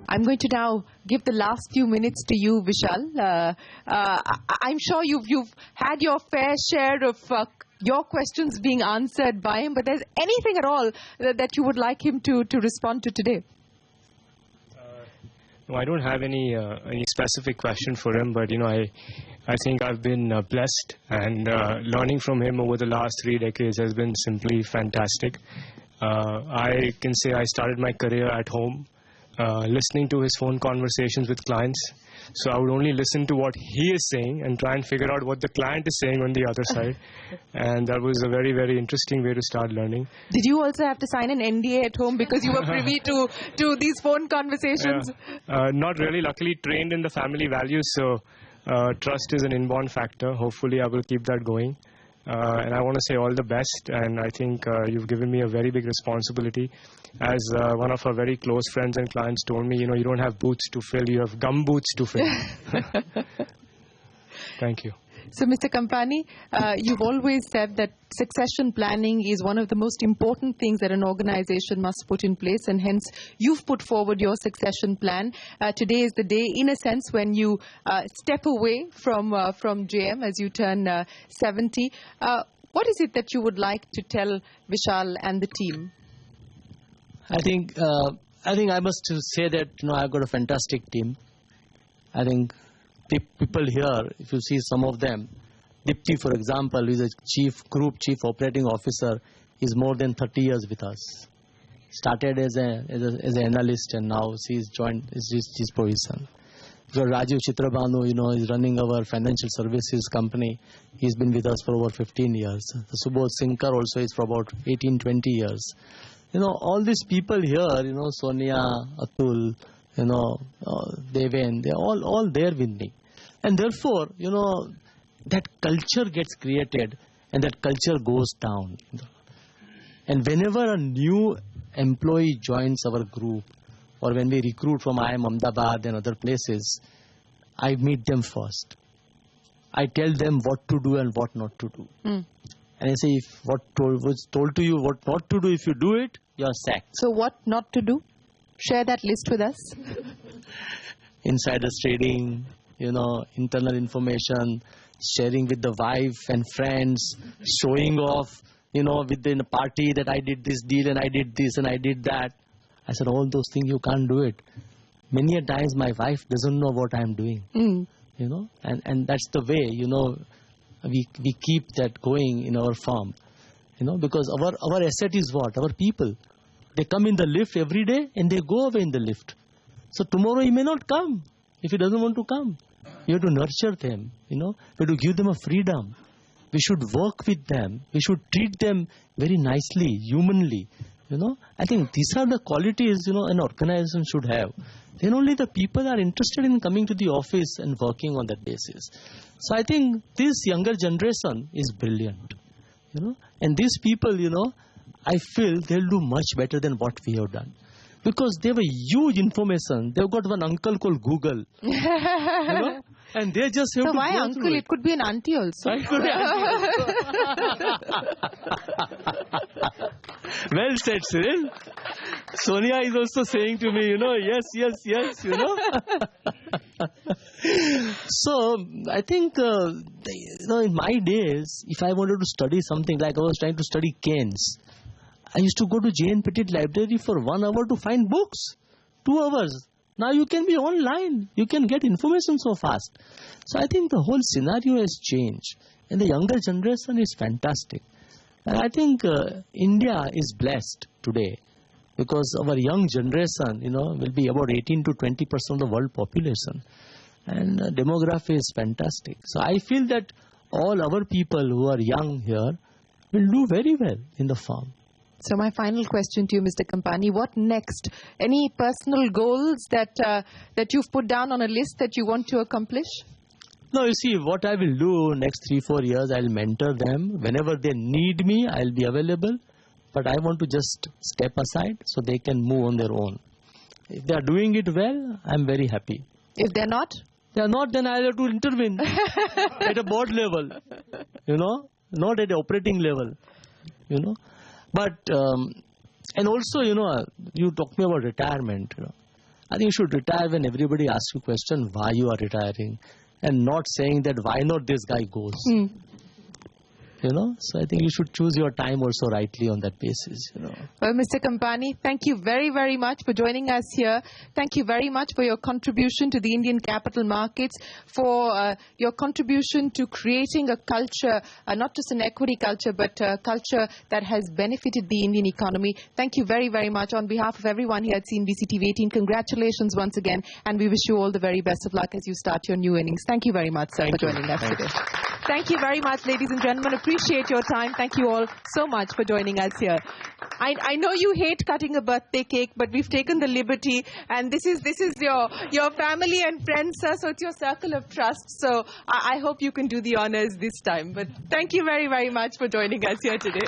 I'm going to now give the last few minutes to you, Vishal. I'm sure you've had your fair share of your questions being answered by him, but there's anything at all that you would like him to respond to today? No, I don't have any specific question for him, but I think I've been blessed, and learning from him over the last 3 decades has been simply fantastic. I can say I started my career at home, listening to his phone conversations with clients. So I would only listen to what he is saying and try and figure out what the client is saying on the other side. And that was a very, very interesting way to start learning. Did you also have to sign an NDA at home because you were privy to these phone conversations? Not really. Luckily, trained in the family values, so trust is an inborn factor. Hopefully, I will keep that going. And I want to say all the best, and I think you've given me a very big responsibility. As one of our very close friends and clients told me, you don't have boots to fill, you have gum boots to fill. Thank you. So, Mr. Kampani, you've always said that succession planning is one of the most important things that an organization must put in place, and hence you've put forward your succession plan. Today is the day, in a sense, when you step away from JM as you turn 70. What is it that you would like to tell Vishal and the team? I think I must say that I've got a fantastic team. I think people here, if you see some of them, Dipti, for example, who is a group chief operating officer, is more than 30 years with us. Started as an analyst, and now she's joined his position. So Rajiv Chitrabhanu, is running our financial services company. He's been with us for over 15 years. Subodh Sinkar also is for about 18-20 years. All these people here, Sonia, Atul, Deven, they're all there with me. And therefore, that culture gets created and that culture goes down. And whenever a new employee joins our group, or when we recruit from IIM Ahmedabad and other places, I meet them first. I tell them what to do and what not to do. And I say, if what was told to you, what not to do, if you do it, you're sacked. So what not to do? Share that list with us. Insiders trading, internal information, sharing with the wife and friends, showing off, within a party that I did this deal and I did this and I did that. I said, all those things, you can't do it. Many a times my wife doesn't know what I'm doing, and that's the way, we keep that going in our firm, because our asset is what? Our people. They come in the lift every day and they go away in the lift. So tomorrow he may not come if he doesn't want to come. You have to nurture them, we have to give them a freedom. We should work with them. We should treat them very nicely, humanly. I think these are the qualities, an organization should have. Then only the people are interested in coming to the office and working on that basis. So I think this younger generation is brilliant, and these people, I feel they'll do much better than what we have done. Because they have a huge information. They've got one uncle called Google. And they just have to why go uncle? through It could be an auntie also. It could be Well said, Cyril. Sonia is also saying to me, yes. So, I think, in my days, if I wanted to study something, like I was trying to study Keynes, I used to go to J.N. Petit library for 1 hour to find books. 2 hours. Now you can be online. You can get information so fast. So I think the whole scenario has changed. And the younger generation is fantastic. And I think India is blessed today because our young generation, will be about 18 to 20% of the world population. And demography is fantastic. So I feel that all our people who are young here will do very well in the firm. So my final question to you, Mr. Kampani, what next? Any personal goals that you've put down on a list that you want to accomplish? No, you see, what I will do next 3-4 years, I'll mentor them. Whenever they need me, I'll be available. But I want to just step aside so they can move on their own. If they are doing it well, I'm very happy. If they're not? They are not, then I'll have to intervene at a board level, not at the operating level, But, and also, you talk me about retirement, I think you should retire when everybody asks you a question why you are retiring, and not saying that why not this guy goes. You know, so I think you should choose your time also rightly on that basis, you know. Well, Mr. Kampani, thank you very, very much for joining us here. Thank you very much for your contribution to the Indian capital markets, for your contribution to creating a culture, not just an equity culture, but a culture that has benefited the Indian economy. Thank you very, very much. On behalf of everyone here at CNBC TV 18, congratulations once again, and we wish you all the very best of luck as you start your new innings. Thank you very much, sir, for joining us today. Thank you very much, ladies and gentlemen. Appreciate your time. Thank you all so much for joining us here. I know you hate cutting a birthday cake, but we've taken the liberty, and this is your family and friends, sir, so it's your circle of trust. So I hope you can do the honors this time. But thank you very, very much for joining us here today.